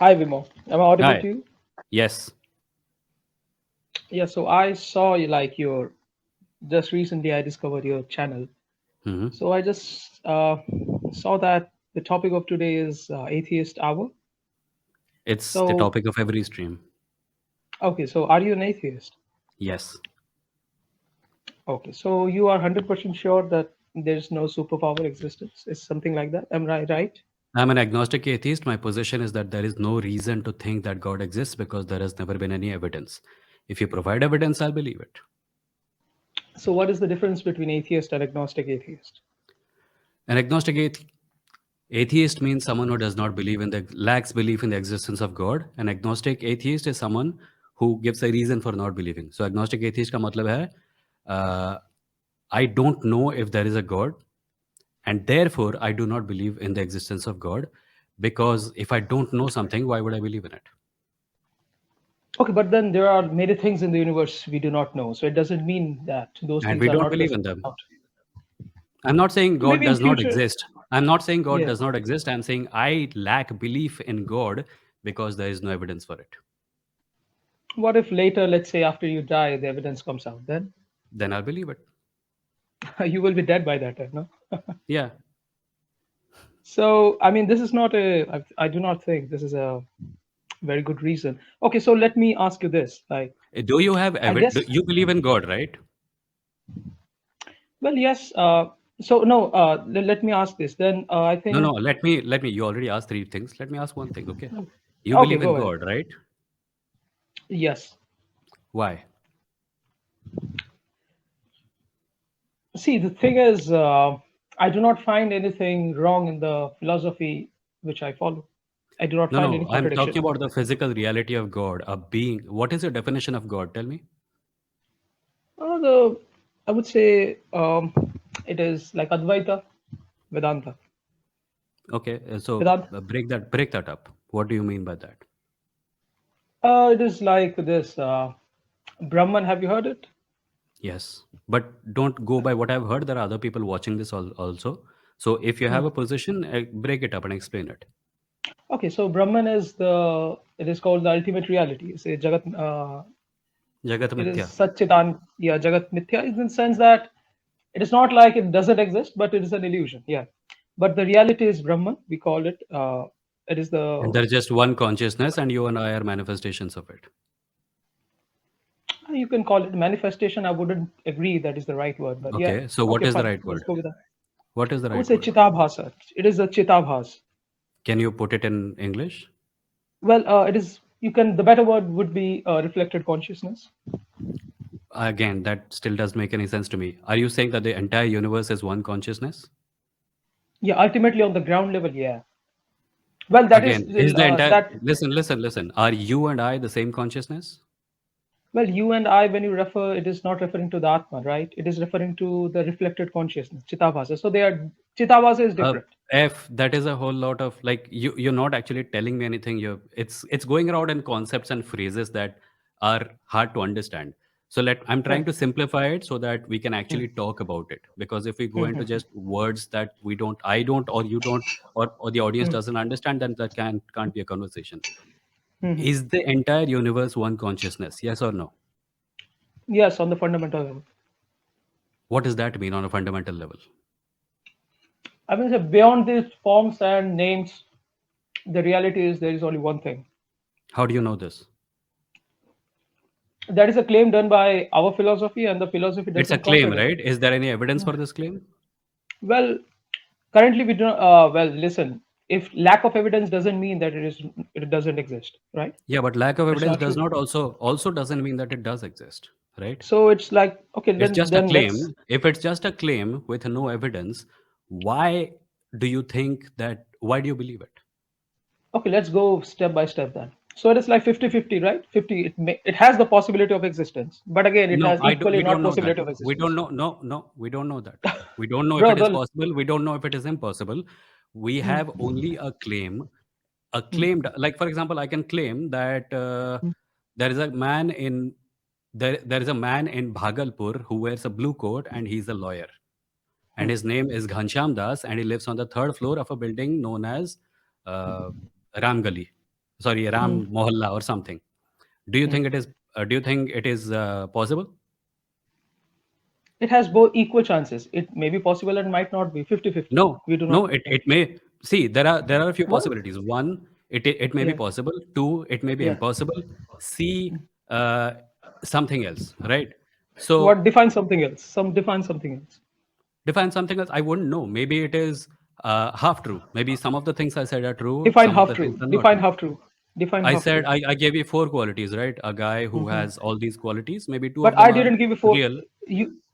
Hi, Vimoh. Am I audible Hi. to you? Yes. Yeah, so I saw you like your just recently I discovered your channel. hmm So I just saw that the topic of today is atheist hour. It's the So topic of every stream. okay, so are you an atheist? Yes. Okay, so you are 100% sure that there's no superpower existence. It's something like that. Am I right? I'm an agnostic atheist. My position is that there is no reason to think that God exists because there has never been any evidence. If you provide evidence, I'll believe it. So what is the difference between atheist and agnostic atheist? An atheist means someone who does not believe in the lacks belief in the existence of God. An agnostic atheist is someone who gives a reason for not believing. So agnostic atheist का मतलब है uh, I don't know if there is a God, and therefore I do not believe in the existence of God, because if I don't know something, why would I believe in it? Okay, but then there are many things in the universe we do not know. So it doesn't mean that those And things we are don't not believe present in them. out. I'm not saying So God maybe in does not future, exist. I'm not saying God yeah. does not exist. I'm saying I lack belief in God because there is no evidence for it. What if later, let's say after you die, the evidence comes out? Then Then I'll believe it. you will be dead by that time, no? Yeah. So, I mean, this is not a, I do not think this is a very good reason. Okay, so let me ask you this. Like, Do you have I do guess, you believe in God, right? well, yes. So, no, let me ask this. Then I No, no. think, Let me. You already asked three things. Let me ask one thing. Okay. You okay, believe in go ahead. God, right? Yes. Why? See, the thing is, I do not find anything wrong in the philosophy which I follow. I do not No, find any no. I'm contradiction. talking about the physical reality of God, a being. What is your definition of God? Tell me. The I would say it is like Advaita Vedanta. Okay. So Vedanta. break that up. What do you mean by that? It is like this Brahman. Have you heard it? Yes, but don't go by what I've heard. There are other people watching this also. So if you have a Hmm. position, break it up and explain it. Okay, so Brahman is the. It is called the ultimate reality. It's a Jagat. Jagat It is Mithya. Satchitan. Yeah, Jagat Mithya in the sense that it is not like it doesn't exist, but it is an illusion. Yeah, but the reality is Brahman. We call it. It is And the. there's just one consciousness, and you and I are manifestations of it. You can call it manifestation. I wouldn't agree that is the right word, but yeah. Okay, so what Okay, is the fine. right Let's word? go with that. What is the I would right say word? Chitabhasa. It is a Chitabhas. Can you put it in English? Well, it is. You can. The better word would be reflected consciousness. Again, that still doesn't make any sense to me. Are you saying that the entire universe is one consciousness? Yeah, ultimately on the ground level, yeah. Well, that is Again, is the entire that. listen. Are you and I the same consciousness? Well, you and I, when you refer, it is not referring to the Atma, right? It is referring to the reflected consciousness, Chitabhasa. So they are Chitabhasa is Uh, different. F, that is a whole lot of like you're not actually telling me anything. It's going around in concepts and phrases that are hard to understand. So I'm trying Well, to simplify it so that we can hmm, actually talk about it. Because if we go hmm, into hmm, just words that I don't, or you don't, or the audience hmm, doesn't understand, then that can't be a conversation. hmm, hmm. Is the entire universe one consciousness? Yes or no? Yes, on the fundamental level. What does that mean on a fundamental level? I mean, so beyond these forms and names, the reality is there is only one thing. How do you know this? That is a claim done by our philosophy, and the philosophy It's a doesn't claim, contradict right? it. Is there any evidence for this claim? Well, currently we don't. Well, listen. If lack of evidence doesn't mean that it doesn't exist, right? Yeah, but lack of It's evidence not does true. not also doesn't mean that it does exist, right? So it's like okay, It's then just a then let's claim. If it's just a claim with no evidence, why why do you believe it? okay, let's go step by step then. So it is like 50-50, right? 50 it has the possibility of existence, but again it No, has equally we not don't know that. possibility of We don't existence. know. No, no, we don't know that. We don't know if Bro, it is the possible. We don't know if it is impossible. We hmm, have only a claim. A hmm, claimed, like for example, I can claim that hmm, there is a man in there is a man in Bhagalpur who wears a blue coat and he's a lawyer, and hmm. his name is Ghanshyam Das, and he lives on the third floor of a building known as uh, Ramgali, sorry, Mm. Ram Mohalla or something. Do you Mm. think it is? Do you think it is possible? It has both equal chances. It may be possible and might not be 50-50. No, We do not no. know. It may see there are a few What? possibilities. One, it may be Yeah. possible. Two, it may be Yeah. impossible. C, uh, something else, right? So What defines something else? Some define something else. define something else. I wouldn't know. Maybe it is half true. Maybe some of the things I said are true. Define Some of half the things true. are not Define true. half true. Define I half said true. I gave you four qualities, right? A guy who Hmm. has all these qualities. Maybe two of But them I are didn't give you four. real.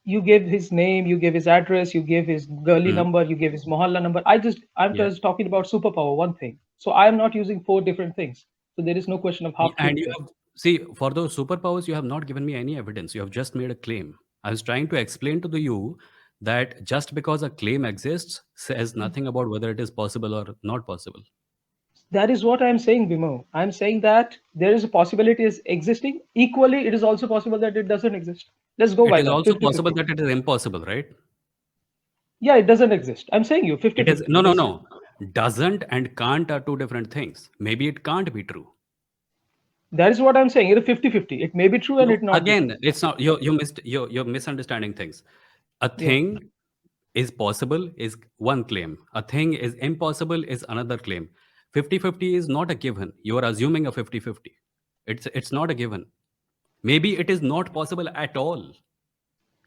You gave his name, you gave his address, you gave his girly Mhm. number, you gave his mohalla number. I'm Yeah. just talking about superpower, one thing. So I am not using four different things. So there is no question of half truth And you there. have, see, for those superpowers, you have not given me any evidence. You have just made a claim. I was trying to explain to you that just because a claim exists says nothing about whether it is possible or not possible. That is what I'm saying, Vimoh. I'm saying that there is a possibility is existing. Equally, it is also possible that it doesn't exist. Let's go It by is that, also 50-50. possible that it is impossible, right? Yeah, it doesn't exist. I'm saying you It is 50-50. no, no, Let's no. Doesn't and can't are two different things. Maybe it can't be true. that is what I'm saying. It is 50-50. It may be true and No, it not be true. again, it's not. You're misunderstanding things. A Yeah. thing is possible is one claim. A thing is impossible is another claim. 50-50 is not a given. You are assuming a 50-50. It's not a given. Maybe it is not possible at all.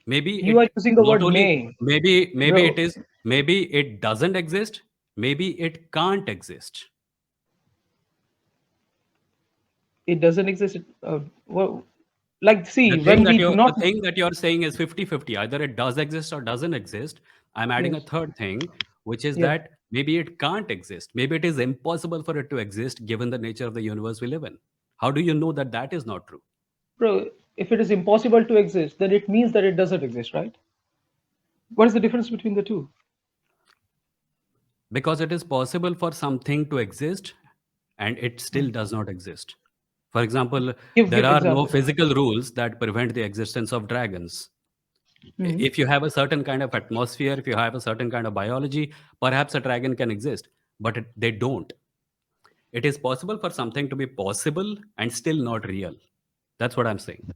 Maybe You are it using the not word only may, maybe it bro. is, maybe it doesn't exist. Maybe it can't exist. It doesn't exist. Well, like, see, when we do The not, thing that you're saying is 50-50. Either it does exist or doesn't exist. I'm adding a yes, third thing, which is yeah, that maybe it can't exist. Maybe it is impossible for it to exist given the nature of the universe we live in. How do you know that that is not true? bro. If it is impossible to exist, then it means that it doesn't exist, right? What is the difference between the two? Because it is possible for something to exist and it still does not exist. For example, Give there are no example. physical rules that prevent the existence of dragons. Hmm. If you have a certain kind of atmosphere, if you have a certain kind of biology, perhaps a dragon can exist, but they don't. It is possible for something to be possible and still not real. That's what I'm saying.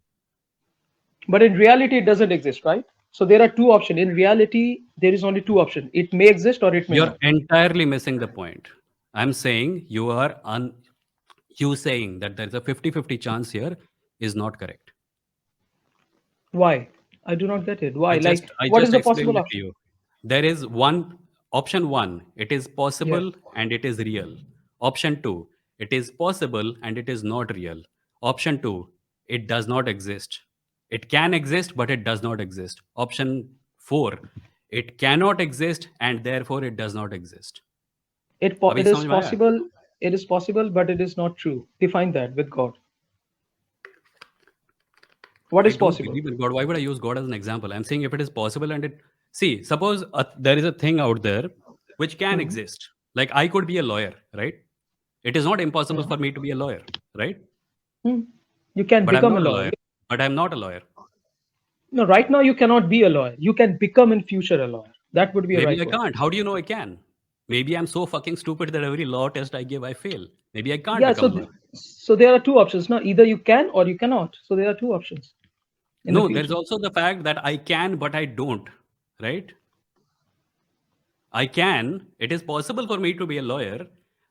But in reality, it doesn't exist, right? So there are two options. In reality, there is only two options. It may exist or it may You're not. entirely missing the point. I'm saying you saying that there's a 50-50 chance here is not correct. Why? I do not get it. I Why? just Like, I what is just the explained possible it to option? you. There is one option one, it is Yeah. possible and it is real. Option two, it is possible and it is not real. Option two, it does not exist. It can exist, but it does not exist. Option four, it cannot exist and therefore it does not exist. अभी It is समझ में आया? possible. It is possible, but it is not true. Define that with God. What I is don't possible? believe in God. Why would I use God as an example? I'm saying if it is possible and it, see, suppose there is a thing out there which can Hmm. exist. Like I could be a lawyer, right? It is not impossible Hmm. for me to be a lawyer, right? Hmm. You can But I'm become a not a lawyer. lawyer. But I'm not a lawyer. No, right now you cannot be a lawyer. You can become in future a lawyer. That would be a Maybe right I word. can't. How do you know I can? Maybe I'm so fucking stupid that every law test I give, I fail. Maybe I can't Yeah. become So, a lawyer. so there are two options. Now, either you can or you cannot. So there are two options in the No, there's future. also the fact that I can, but I don't, right? I can. It is possible for me to be a lawyer,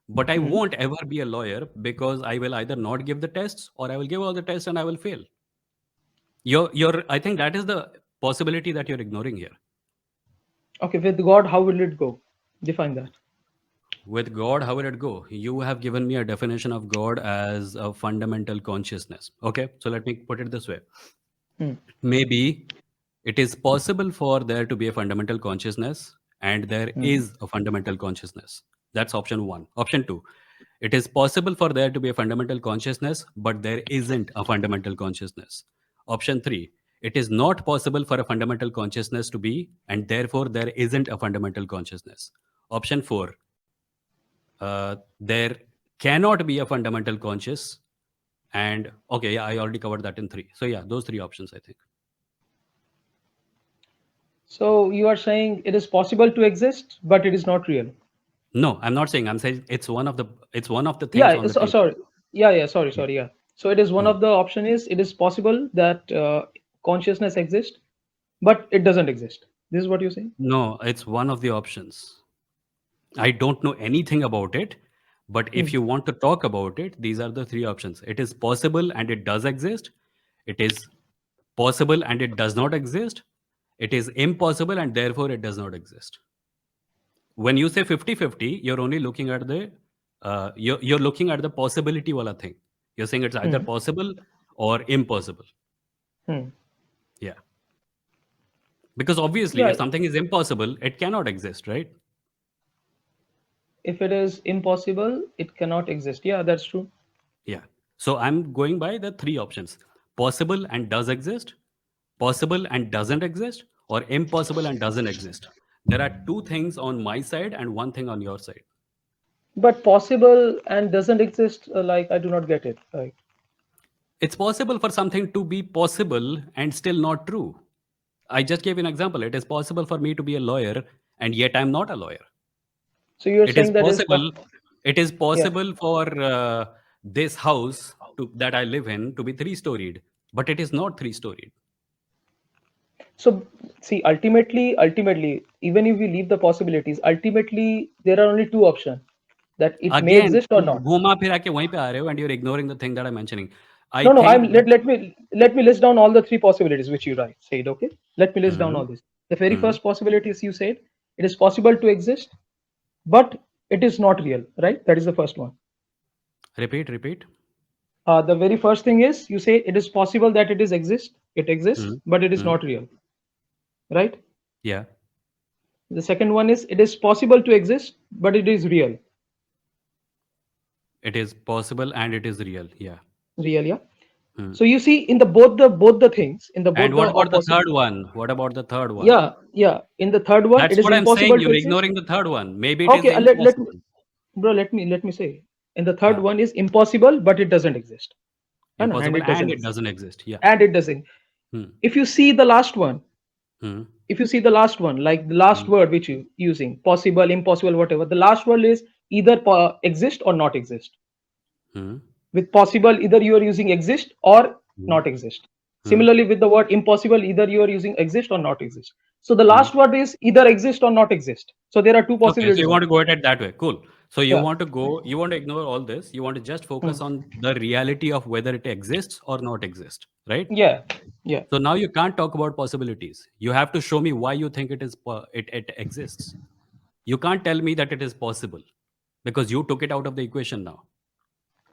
but I Hmm. won't ever be a lawyer because I will either not give the tests or I will give all the tests and I will fail. I think that is the possibility that you're ignoring here. Okay. With God, how will it go? Define that. With God, how will it go? You have given me a definition of God as a fundamental consciousness. Okay, so let me put it this way. Hmm. Maybe it is possible for there to be a fundamental consciousness and there Hmm. is a fundamental consciousness. That's option one. Option two, it is possible for there to be a fundamental consciousness, but there isn't a fundamental consciousness. Option three, it is not possible for a fundamental consciousness to be, and therefore there isn't a fundamental consciousness. Option four, there cannot be a fundamental conscious. And okay, yeah, I already covered that in three. So yeah, those three options, I think. So you are saying it is possible to exist, but it is not real. No, I'm not saying. I'm saying it's one of the things Yeah, on the table. sorry. Yeah, sorry, Yeah. sorry. Yeah. So it is one Hmm. of the option is it is possible that consciousness exists, but it doesn't exist. This is what you're saying? No, it's one of the options. I don't know anything about it, but if Hmm. you want to talk about it, these are the three options. It is possible and it does exist. It is possible and it does not exist. It is impossible and therefore it does not exist. When you say 50-50, you're only looking at you're looking at the possibility wala thing. You're saying it's either Hmm. possible or impossible. Hmm. Yeah. Because obviously, Yeah. if something is impossible, it cannot exist, right? If it is impossible, it cannot exist. Yeah, that's true. Yeah. So I'm going by the three options: possible and does exist, possible and doesn't exist, or impossible and doesn't exist. There are two things on my side and one thing on your side. But possible and doesn't exist, like I do not get it. Like, It's possible for something to be possible and still not true. I just gave an example. It is possible for me to be a lawyer and yet I'm not a lawyer. so you're It is saying that is possible. It is yeah. possible for this house that I live in to be three-storied, but it is not three-storied. So see, ultimately, even if we leave the possibilities, ultimately there are only two options that it may Again, exist or तुम not. घुमा फिरा के वहीं पे आ रहे हो and you're ignoring the thing that I'm mentioning. I No, no. think that. Let me list down all the three possibilities which you said. Okay, let me list down Hmm, all this. The very hmm. first possibility is you said it is possible to exist, but it is not real. Right? That is the first one. Repeat, repeat. The very first thing is you say it is possible that it Hmm, exists, but it is hmm. not real. Right? Yeah, The second one is it is possible to exist, but it is real. it is possible and it is real. Yeah. Real, yeah. Hmm. So you see in the both the things in the And both the what about the possible. third one? What about the third one? Yeah. In the third one, That's it is what I'm saying. impossible to You're exist. ignoring the third one. Maybe it is Okay, let me, impossible. bro. Let me say. In the third Huh. one is impossible, but it doesn't exist. No, no, and Impossible it and doesn't it exist, doesn't exist. Yeah. and it doesn't. Hmm. If you see the last one, Hmm. if you see the last one, like the last Hmm. word which you using, possible, impossible, whatever, the last word is either exist or not exist. Hmm. With possible, either you are using exist or Hmm. not exist. Hmm. Similarly, with the word impossible, either you are using exist or not exist. So the Hmm. last word is either exist or not exist. So there are two Okay, so you possibilities want to only. go at it that way. Cool. So Yeah. you want to ignore all this. You want to just Hmm. focus on the reality of whether it exists or not exist, right? Yeah. Yeah. So now you can't talk about possibilities. You have to show me why you think it exists. You can't tell me that it is possible because you took it out of the equation now.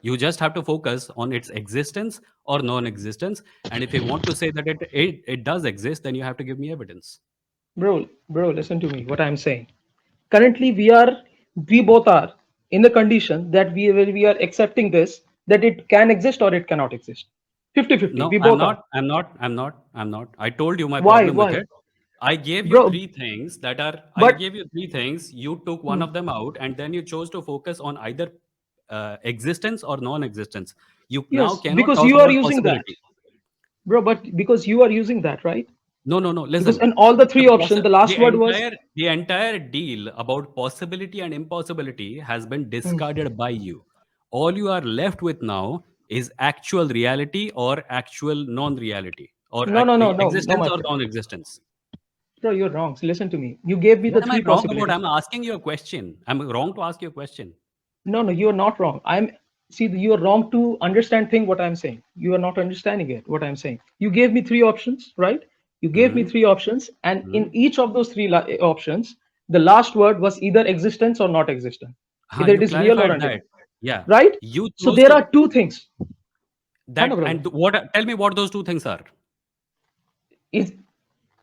You just have to focus on its existence or non-existence. And if you want to say that it does exist, then you have to give me evidence. Bro, listen to me. What I'm saying. Currently, we both are in the condition that we are accepting this that it can exist or it cannot exist. 50-50. No, We I'm both are. not. I'm not. I'm not. I'm not. I told you my Why? problem with Why? it. I gave you Bro, three things that are. I but gave you three things. You took one hmm, of them out, and then you chose to focus on either existence or non-existence. You now yes, cannot because talk you are about using that. possibility. Bro, but because you are using that, right? No, no, no. Because Listen, in all the three options, the last word was the entire deal about possibility and impossibility has been hmm, discarded by you. All you are left with now is actual reality or actual non-reality or no, existence my or friend. non-existence. Bro, you're wrong. So listen to me. You gave me the What am I three wrong about? possibilities. I'm asking you a question. I'm wrong to ask you a question. No, you're not wrong. You are wrong to understand thing what I'm saying. You are not understanding it. What I'm saying. You gave me three options, right? You gave me Hmm? three options, and in Hmm? each of those three options, the last word was either existence or not existent. Either it You is real or clarified unreal, that. Yeah. right? You So chose there to are two things. हाँ ना that brother. and what tell me what those two things are. Is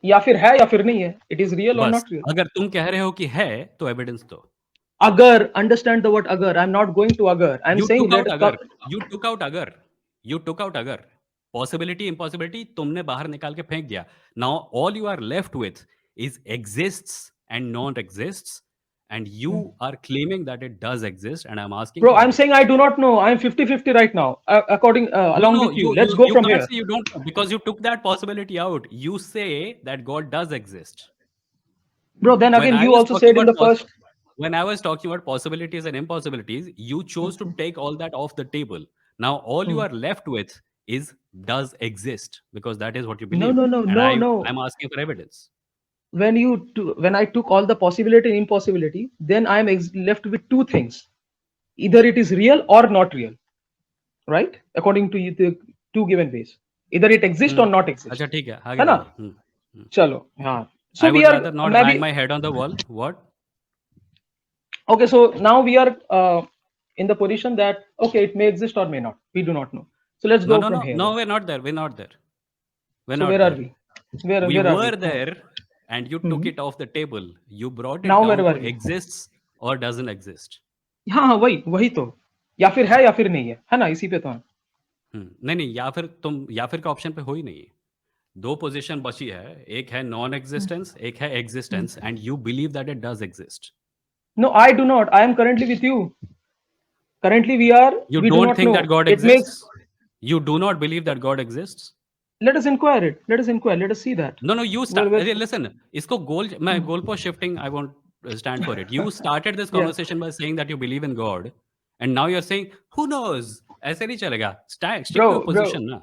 या फिर है या फिर नहीं है. It is real or बस not real. अगर तुम कह रहे हो कि है तो एविडेंस दो. Agar, understand the word agar. I'm not going to agar. I'm You saying took out let अगर. You took out अगर. You took out अगर. Possibility, impossibility तुमने बाहर निकाल के फेंक दिया. Now all you are left with is exists and non-exists, and you are claiming that it does exist, and I'm asking bro. for I'm saying I evidence. do not know. I'm 50-50 right now. According No, along no, with you. Let's go you from can't here. say you don't know because you took that possibility out. You say that God does exist. Bro, then When again I you was also talking said in about the first. when I was talking about possibilities and impossibilities, you chose to take all that off the table. Now all you Hmm. are left with is does exist, because that is what you No, believe, no, no, and no, no. I'm asking for evidence. When I took all the possibility and impossibility, then I am left with two things. Either it is real or not real, right? According to you, the two given ways. Either it exists or Hmm. not exist. अच्छा ठीक है, आगे है ना? बढ़ो. Hmm. चलो, हाँ. So I we would are rather not bang maybe my head on the wall. What? okay. So now we are in the position that okay, it may exist or may not. We do not know. So let's No, go no, from no, here no. then. We're not there. We're not there. We're So not where are there. we? Where We where are were we? Come on. there, and you took Hmm. it off the table. You brought it Now where down were to we? exists or doesn't exist. हाँ हाँ वही वही तो या फिर है या फिर नहीं है ना इसी पे तो है. नहीं नहीं, या फिर का ऑप्शन पे हो ही नहीं. दो पोजीशन बची है, एक है नॉन एग्जिस्टेंस, एक है existence, and you believe that it does exist. No, I do not. I am currently with you. Currently, You we do don't not think that know. God It makes, exists? You do not believe that God exists? let us inquire it. Let us inquire. Let us see that. No, no, you Well, start. well, Listen, isko my goal post shifting, I won't stand for it. You started this yeah. conversation by saying that you believe in God, and now you're saying, who knows? ऐसे नहीं चलेगा. Stick to your Bro. position, na.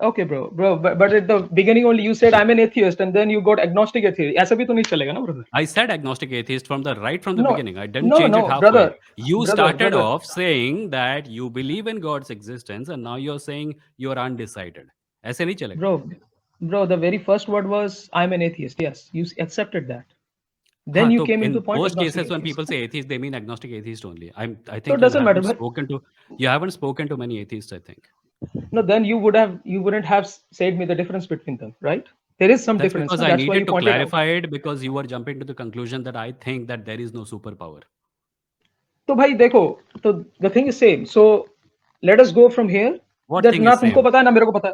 Okay, bro. But at the beginning only you said I'm an atheist and then you got agnostic atheist. ऐसा भी तो नहीं चलेगा ना, brother? I said agnostic atheist from the No, beginning. I didn't change it no, halfway. You started brother. off saying that you believe in God's existence, and now you're saying you're undecided. ऐसे नहीं चलेगा. Bro, the very first word was I'm an atheist. Yes, you accepted that. Then हाँ, you तो came into in point those agnostic cases when atheist. people say atheist, they mean agnostic atheist only. I So it think doesn't matter. But you haven't spoken to many atheists, I think. no, then you wouldn't have said me the difference between them, right? There is some That's difference. because No? I That's why needed you to pointed out. clarify it, because you were jumping to the conclusion that I think that there is no superpower. तो भाई देखो तो the thing is same. So let us go from here. What That thing ना is तुमको same? पता है ना मेरे को पता है.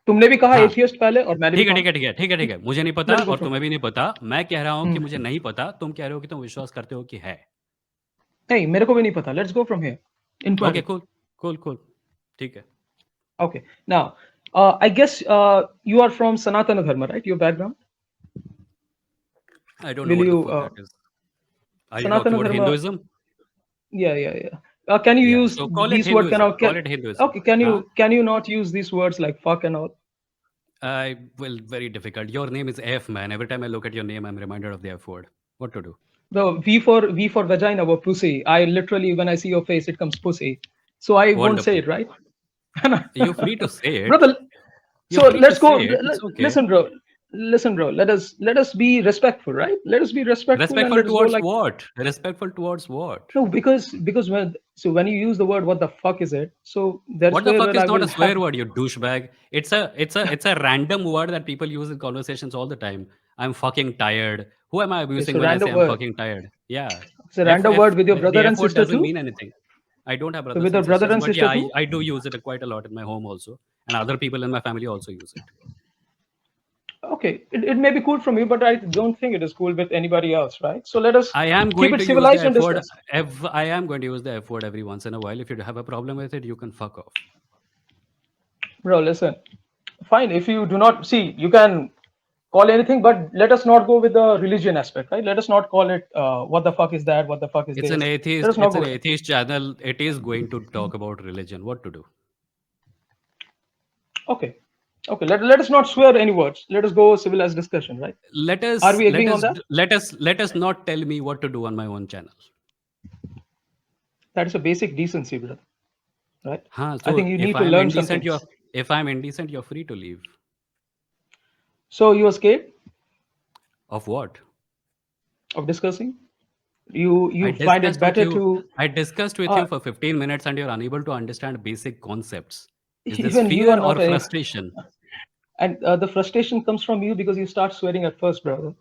तुमने भी कहा हाँ, एथियस्ट पहले और मैंने भी ठीक है, कहा. ठीक है, ठीक है, ठीक है, ठीक है. मुझे नहीं पता Let's go और from तुम्हें भी नहीं पता. मैं कह रहा हूँ कि hmm. मुझे नहीं पता. तुम कह रहे हो कि तुम विश्वास करते हो कि है. नहीं मेरे को भी नहीं पता. Let's go from here. Okay, Inquiry. cool. ठीक है. Okay. Now, I guess you are from Sanatana Dharma, right? Your background. I don't know Will what the you fuck that is. Are you talking Sanatana about Dharma? Hinduism? Yeah. Can you Yeah. use So call it these words? Hinduism. Call it Hinduism. Okay. Huh? Can you not use these words like fuck and all? Well, very difficult. Your name is F, man. Every time I look at your name, I'm reminded of the F word. What to do? The V for vagina or pussy. I literally when I see your face, it comes pussy. So I won't say Wonderful. it, right? You're free to say it. Brother, You're so free to let's say go. it. It's okay. Listen, bro. Listen, bro. Let us be respectful, right? Let us be respectful and Respectful let us go towards like what? Respectful towards what? no, because when you use the word what the fuck is it? So What there's the fuck where is I not a will have swear word, you douchebag? It's a random word that people use in conversations all the time. I'm fucking tired. Who am I it's abusing a when I say random I'm word. fucking tired? Yeah. It's a random word with your The brother F and word sister doesn't too. mean anything. I don't have So brothers with and your brother sisters, and but yeah, sister I, too. I do use it quite a lot in my home also, and other people in my family also use it. Okay, it may be cool from you, but I don't think it is cool with anybody else, right? So let us I am keep going it to use the civilized and F word. discuss. I am going to use the F word every once in a while. If you have a problem with it, you can fuck off. Bro, listen. Fine, if you do not see, you can call anything, but let us not go with the religion aspect, right? Let us not call it what the fuck is that, what the fuck is It's an this. Let atheist. us not It's go an with it. atheist channel. It is going to talk about religion. What to do? Okay. Okay, let us not swear any words. Let us go civilized discussion, right? Let Are us we let agreeing on us that? let us not tell me what to do on my own channel. That is a basic decency, brother, right? Huh, I think so you need to learn some things. if I'm indecent, you're free to leave. So you are scared Of what? of discussing? I You find it discussed with better you. to I discussed with uh, you for 15 minutes and you're unable to understand basic concepts. Is this even you are fear not or a frustration? and the frustration comes from you because you start swearing at first, brother.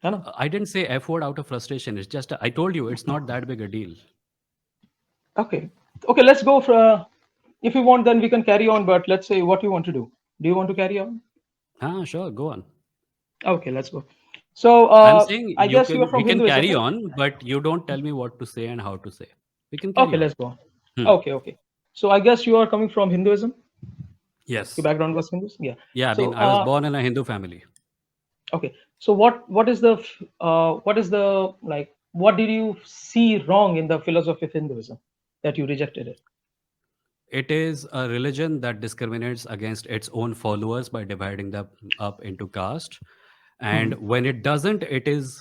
I know. I didn't say F word out of frustration. It's just I told you it's not that big a deal. Okay. Okay, let's go for if you want then we can carry on, but let's say what you want to do. Do you want to carry on? Sure, go on. Okay, let's go. So I'm saying I guess you are we from can Hinduism, carry right? on, but you don't tell me what to say and how to say. We can carry Okay, on. let's go on. Hmm. Okay. So I guess you are coming from Hinduism. Your Yes. background was Hinduism. Yeah. Yeah, I So mean, I was born in a Hindu family. okay. So what is the like what did you see wrong in the philosophy of Hinduism that you rejected it? It is a religion that discriminates against its own followers by dividing them up into caste. And Mhm. when it doesn't, it is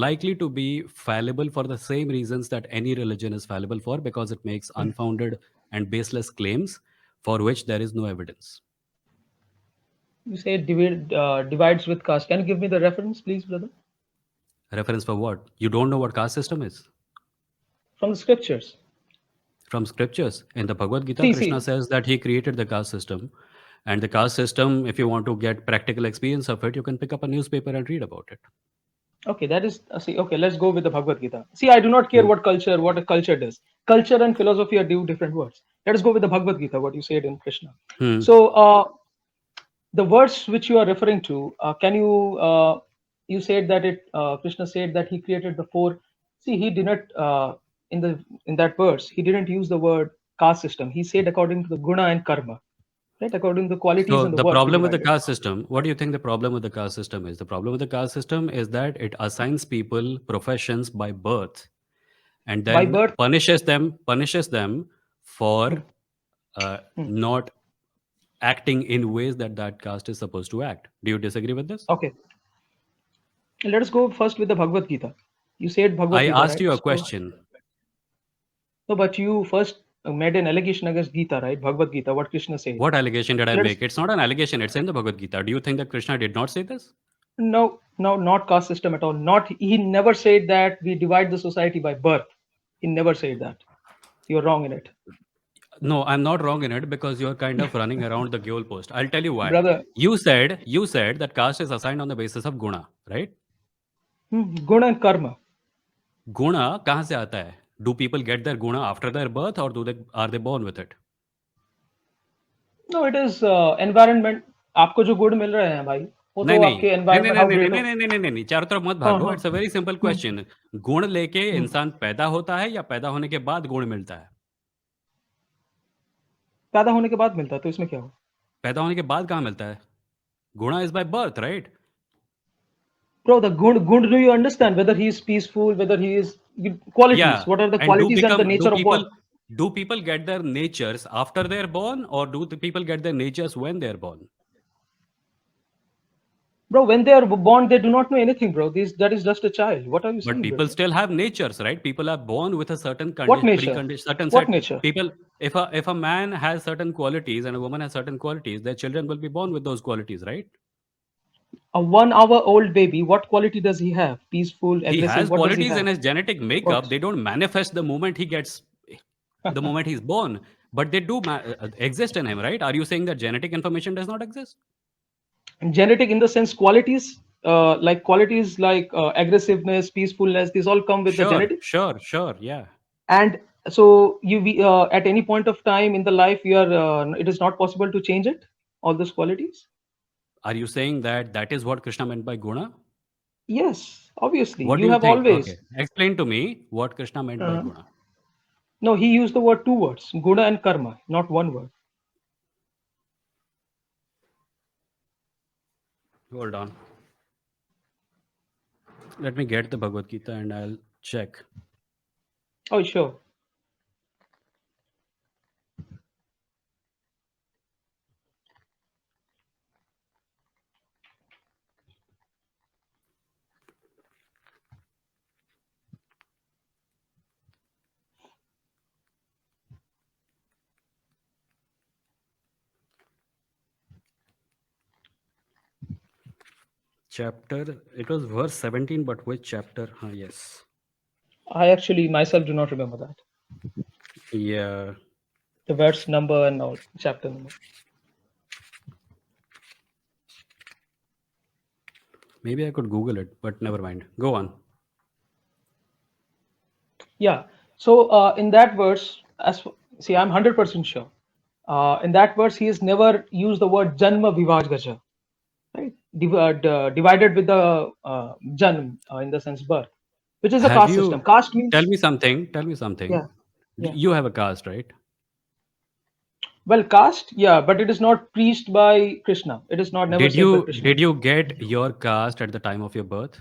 likely to be fallible for the same reasons that any religion is fallible for, because it makes unfounded and baseless claims for which there is no evidence. You say it divides with caste. Can you give me the reference, please, brother? Reference for what? You don't know what caste system is? From the scriptures. From scriptures. In the Bhagavad Gita, See, Krishna see. says that he created the caste system. And the caste system, if you want to get practical experience of it, you can pick up a newspaper and read about it. Okay, that is see. Okay, let's go with the Bhagavad Gita. See, I do not care Hmm. what a culture does. Culture and philosophy are two different words. Let us go with the Bhagavad Gita. What you said in Krishna. Hmm. So, the words which you are referring to, can you you said that it Krishna said that he created the four. See, he did not in the in that verse he didn't use the word caste system. He said according to the guna and karma, right? According to the qualities So and the the work he problem with the divided caste system, what do you think the problem with the caste system is? The problem with the caste system is that it assigns people professions by birth and by then birth. punishes them for Hmm, hmm. not acting in ways that that caste is supposed to act. Do you disagree with this? Okay, let us go first with the Bhagavad Gita. You said Bhagavad I Gita, asked right? you a So question. no, but you first made an allegation against Gita, right? Bhagavad Gita, what Krishna said. What allegation did I Let us make? It's not an allegation. It's in the Bhagavad Gita. Do you think that Krishna did not say this? no, no, not caste system at all. Not he never said that we divide the society by birth. He never said that. You're wrong in it, No, I'm not wrong in it because you're kind of running around the goalpost. I'll tell you why. brother. You said that caste is assigned on the basis of guna, right? Guna and karma. Guna कहाँ से आता है? Do people get their guna after their birth, or are they born with it? No, it is environment. आपको जो गुण मिल रहे हैं भाई, वो नहीं तो नहीं आपके नहीं नहीं environment नहीं how नहीं नहीं great हो. नहीं नहीं नहीं नहीं नहीं, चारों तरफ मत हाँ भागो. हाँ. It's a very simple hmm, question. गुण लेके हम्म. इंसान पैदा होता है या पैदा होने के बाद गुण मिलता है? पैदा होने के बाद मिलता है तो इसमें क्या हो? पैदा होने के बाद कहाँ मिलता है? गुणा is by birth, right? Bro, the gun, do you understand whether he is peaceful, whether he is qualities? Yeah. What are the And qualities and the nature of work? do people get their natures after they're born, or do the people get their natures when they're born? Bro, when they are born, they do not know anything, bro. That is just a child. What are you But saying, people brother? still have natures, right? People are born with a certain What condition, nature? precondition, certain What set nature? people. If a man has certain qualities and a woman has certain qualities, their children will be born with those qualities, right? A 1 hour old baby, what quality does he have? Peaceful, He aggressive, has what does he qualities in have? his genetic What? makeup. They don't manifest the moment he's born, but they do exist in him, right? Are you saying that genetic information does not exist? And genetic in the sense qualities like aggressiveness, peacefulness, these all come with the Sure, genetic. sure, sure. Yeah. And so at any point of time in the life, it is not possible to change it, all those qualities. Are you saying that that is what Krishna meant by guna? Yes, obviously. What do You you have think? always. Okay, explain to me what Krishna meant by Uh, guna. no, he used the word two words, guna and karma, not one word. Hold on. Let me get the Bhagavad Gita and I'll check. Oh, sure. Chapter, it was verse 17, but which chapter? Yes. I actually myself do not remember that. Yeah. The verse number and all, chapter number. Maybe I could Google it, but never mind. Go on. Yeah. So in that verse, see, I'm 100% sure. In that verse, he has never used the word janma vivajgaja, right? Divided with the janm in the sense birth, which is a Have caste system. you, Caste tell means me something, tell me something. yeah, yeah. You have a caste, right? Well, caste, yeah, but it is not preached by Krishna. It is not never Did said by you Krishna. did you get your caste at the time of your birth?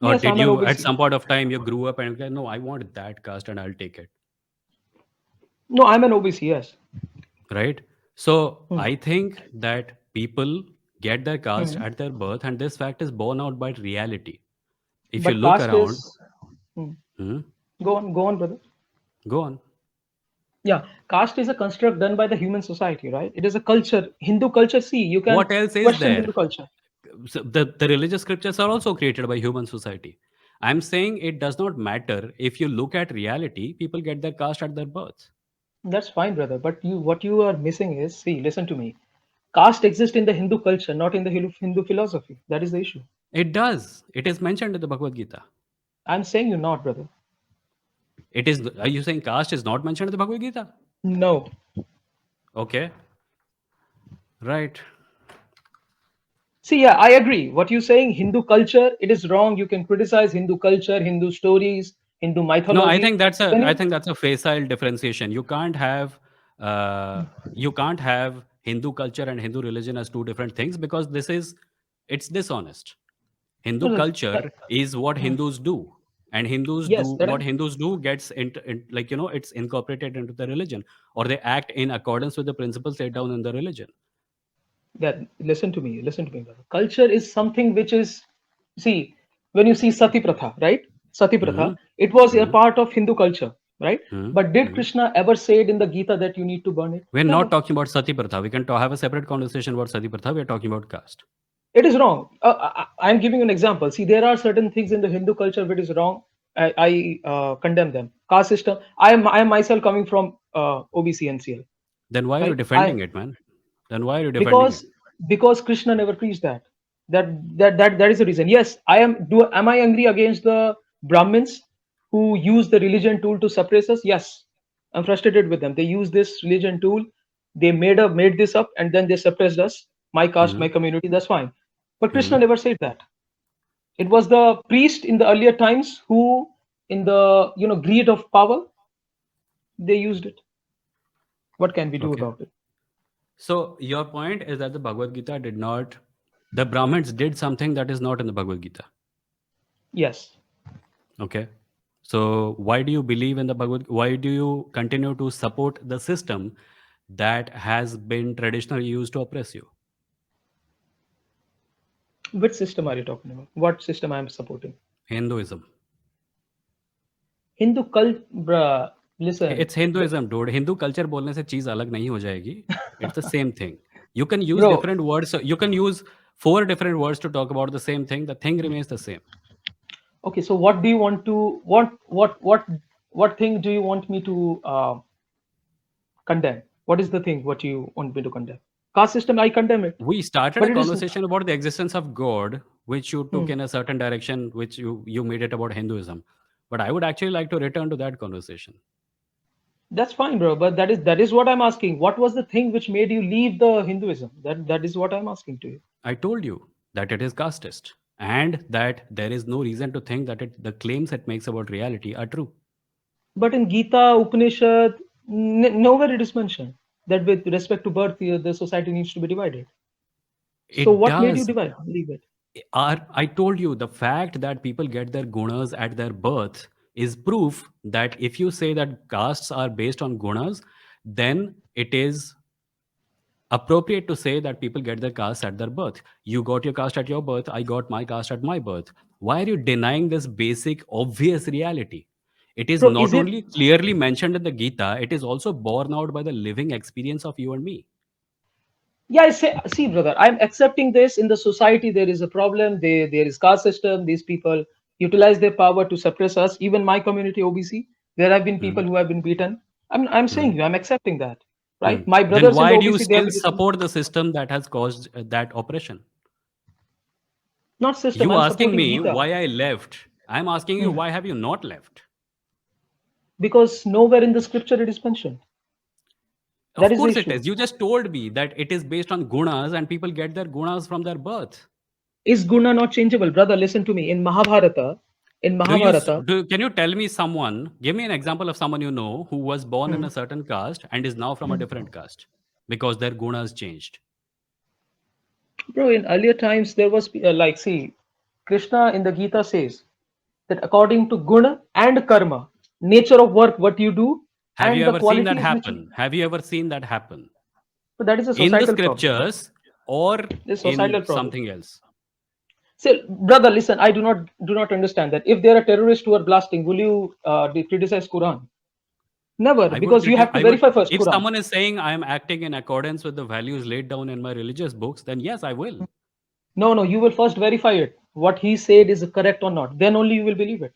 Or Yes, did I'm an you, at OBC. some point of time, you grew up and you said, no, I want that caste and I'll take it, No, I'm an OBC. Yes. right? So Hmm. I think that people get their caste Hmm. at their birth, and this fact is borne out by reality. If you But look caste around, is. Hmm. hmm, Go on, brother. go on. Yeah, caste is a construct done by the human society, right? It is a culture. Hindu culture. See, you can What else is question there? Hindu culture. So the religious scriptures are also created by human society. I'm saying it does not matter. If you look at reality, people get their caste at their birth. That's fine, brother. But what you are missing is, see, listen to me. Caste exists in the Hindu culture, not in the Hindu philosophy. That is the issue. It does. It is mentioned in the Bhagavad Gita. I'm saying you not, brother. It is. Are you saying caste is not mentioned in the Bhagavad Gita? No. Okay, right. See, yeah, I agree. What you're saying, Hindu culture, it is wrong. You can criticize Hindu culture, Hindu stories, Hindu No, I mythology. think that's a. Then I you, think that's a facile differentiation. You can't have Hindu culture and Hindu religion as two different things, because it's dishonest. no, Hindu no, culture is what hmm. Hindus do, and Hindus do Yes, that what Hindus do gets like it's incorporated into the religion, or they act in accordance with the principles laid down in the religion. that listen to me, brother. Culture is something which is, see, when you see Sati Pratha, right? Sati Hmm. Pratha, it was a Hmm. part of Hindu culture, right? Hmm. But did Hmm. Krishna ever say it in the Gita that you need to burn it? We're Never. not talking about Sati Pratha. We can have a separate conversation about Sati Pratha. We're talking about caste. It is wrong. I'm giving you an example. See, there are certain things in the Hindu culture which is wrong. I condemn them. Caste system. I am myself coming from OBC NCL, Then why are you right? I defending it, man? Then why are you defending it? because because Krishna never preached that. That is the reason. Yes, I am. Am I angry against the Brahmins who use the religion tool to suppress us? Yes, I'm frustrated with them. They use this religion tool. They made this up and then they suppressed us. My caste, Hmm. my community. That's fine. But Hmm. Krishna never said that. It was the priest in the earlier times who, in the greed of power, they used it. What can we do Okay. about it? So your point is that the Bhagavad Gita did not, the Brahmins did something that is not in the Bhagavad Gita. Yes. Okay. So why do you believe in the Bhagavad? Why do you continue to support the system that has been traditionally used to oppress you? Which system are you talking about? What system I am supporting? Hinduism. Hindu cult, bruh, listen, It's Hinduism, dude. Hindu culture बोलने से चीज अलग नहीं हो जाएगी. It's the same thing. You can use bro. different words. You can use four different words to talk about the same thing. The thing remains the same. Okay, so what do you want to what thing do you want me to condemn? What is the thing what you want me to condemn? Caste system, I condemn it, We started but a it is conversation about the existence of God, which you took hmm, in a certain direction, which you made it about Hinduism. But I would actually like to return to that conversation. that's fine, bro. But that is what I'm asking. What was the thing which made you leave the Hinduism? That is what I'm asking to you. I told you that it is casteist, and that there is no reason to think that the claims it makes about reality are true. But in Gita, Upanishad, nowhere it is mentioned that with respect to birth, the society needs to be divided. So It what made you does. divide? Leave it. I told you the fact that people get their gunas at their birth is proof that if you say that castes are based on gunas, then it is appropriate to say that people get their caste at their birth. You got your caste at your birth, I got my caste at my birth. Why are you denying this basic, obvious reality? It is Bro, is not it? only clearly mentioned in the Gita, it is also borne out by the living experience of you and me. Yeah, I say, see, brother, I'm accepting this. In the society, there is a problem. There is caste system. These people utilize their power to suppress us. Even my community, OBC, there have been people Hmm. who have been beaten. I'm Hmm. saying you, I'm accepting that, Hmm. right? My Then brothers in the why do you OBC, they have still been beaten. support the system that has caused that oppression? Not system. You I'm asking supporting me Gita why I left. I'm asking you Hmm. why have you not left? Because nowhere in the scripture it is mentioned. That Of is the course it issue. is. You just told me that it is based on gunas and people get their gunas from their birth. Is guna not changeable, brother? Listen to me. In Mahabharata, Can you tell me someone, give me an example of someone you know who was born in hmm, a certain caste and is now from a different caste because their gunas changed? bro, in earlier times there was like, see, Krishna in the Gita says that according to guna and karma, nature of work, what you do, Have you and the ever seen that qualities which you, happen? Have you ever seen that happen so that is a in the societal problem. scriptures or This in societal problem. something else? Say, brother, listen, I do not understand that. If there are terrorists who are blasting, will you criticize Quran? Never, I would because you criticize. have to I would. verify first If Quran. someone is saying I am acting in accordance with the values laid down in my religious books, then yes, I will. No, no, you will first verify it. What he said is correct or not. Then only you will believe it.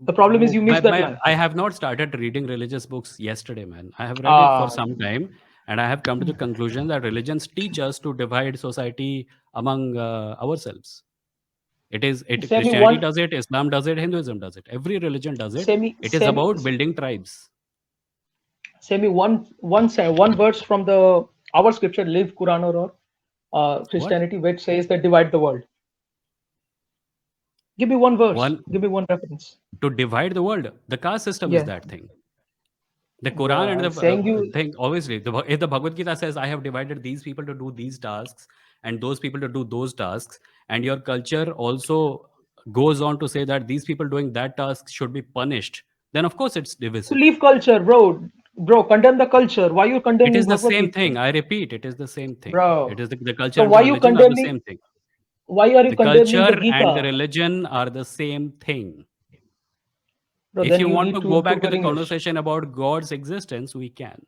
The problem is you missed that line. I have not started reading religious books yesterday, man. I have read it for Ah, some time, and I have come to the conclusion that religions teach us to divide society among ourselves. send me Christianity one. does it, Islam does it, Hinduism does it. Every religion does it. Send me, It is send me, about building tribes. send me one verse from the our scripture, live Quran or What? Christianity, which says that divide the world. Give me one verse. One, Give me one reference. to divide the world. The caste system is Yeah, that thing. The bro, Quran and I'm the saying you. thing, obviously, if the Bhagavad Gita says, I have divided these people to do these tasks and those people to do those tasks, and your culture also goes on to say that these people doing that task should be punished, then of course it's So divisive. leave culture, bro. Bro, condemn the culture. Why you It condemning is the Bhagavad same Gita, thing. I repeat, it is the same thing. It bro? is the culture So and the why you religion are the condemning? same thing. Why are you The condemning the culture and the Gita, religion are the same thing. bro? If Then you you want need to to go back improve to your the English. conversation about God's existence, we can.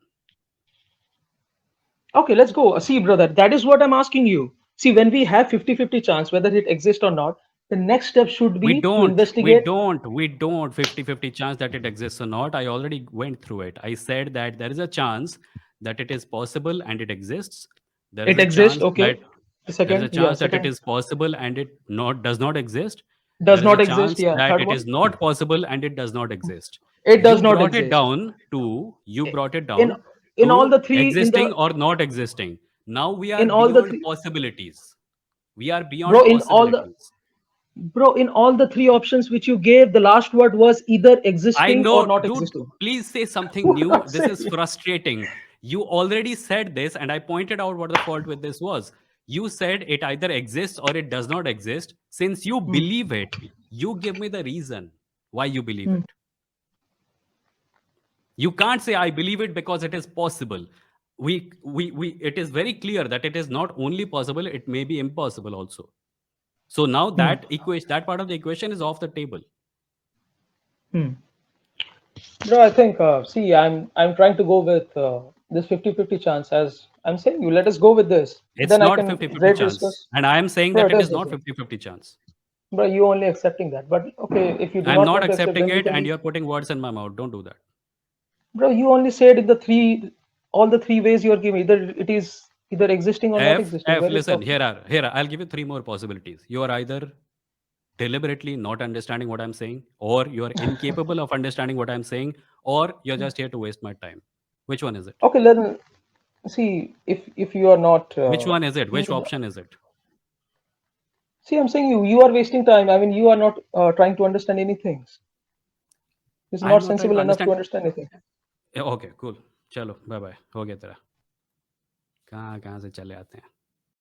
Okay, let's go. See, brother, that is what I'm asking you. See, when we have 50-50 chance whether it exists or not, the next step should We be to don't, we investigate. don't, we don't 50-50 chance that it exists or not. I already went through it. I said that there is a chance that it is possible and it exists. There is It a exists, chance that okay. The there is a second, yeah, chance that it second is possible and it not does not exist. does There is a not exist. chance Yeah, that third it one, is not possible and it does not exist. it does not exist. You brought it In down in all to the three in existing the or not existing. Now we are in all the beyond three, possibilities. We are bro. beyond possibilities. In all the three options which you gave, the last word was either I existing or know, not dude, existing. please say something What new. I'm This is saying, frustrating. You already said this, and I pointed out what the fault with this was. You said it either exists or it does not exist. Since you Hmm, believe it, you give me the reason why you believe hmm, it. You can't say, I believe it because it is possible. It is very clear that it is not only possible, it may be impossible also. So now hmm, that part of the equation is off the table. hmm. No, I think, see, I'm trying to go with this 50-50 chance. As I'm saying, you let us go with this. It's Then I not can 50-50 ready chance. discuss. And I am saying Bro, that it it is is the not same. 50-50 chance. Bro, you only accepting that. But okay, if you do I'm not not want to accept, accepting then we it, can and leave. you're putting words in my mouth. Don't do that. Bro, you only said in the three, all the three ways you are giving. Either it is either existing or not existing. Where is the Listen, option? I'll give you three more possibilities. You are either deliberately not understanding what I'm saying, or you are incapable of understanding what I'm saying, or you're just here to waste my time. Which one is it? Okay, then see if you are not. Which one is it? You, Which option is it? see, I'm saying you are wasting time. I mean, you are not trying to understand anything. It's I'm not not trying to sensible enough to understand. understand anything. Okay cool चलो bye bye हो गया तेरा कहाँ कहाँ से चले आते हैं